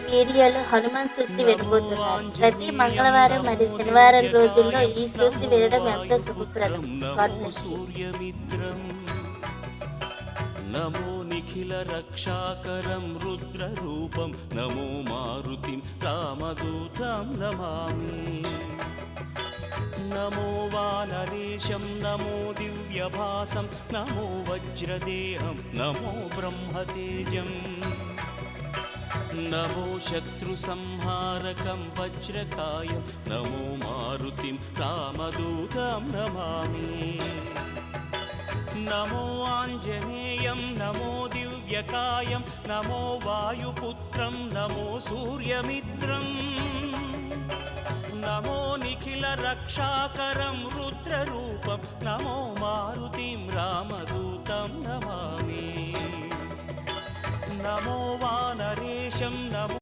వీడియోలో హనుమాన్ సూక్తి వినబోతున్నారు. ప్రతి మంగళవారం మరియు శనివారం రోజుల్లో ఈ సూక్తి వినడం ఎంతో శుభప్రదం. God bless you. నమో నిఖిల రక్షాకరం రుద్రరూపం నమో మారుతిం రామదూతం నమామి. నమో వానరేశం నమో దివ్యభాసం నమో వజ్రదేహం నమో బ్రహ్మతేజం. నమో శత్రు సంహారకం వజ్రకాయం నమో మారుతిం రామదూతం నమామి. నమో ఆంజనేయం నమో దివ్యకాయం నమో వాయుపుత్రం నమో సూర్యమిత్రం. నమో నిఖిల రక్షాకరం రుద్రరూపం నమో మారుతిం రామదూతం నమామి. నమో వానరేశం నమో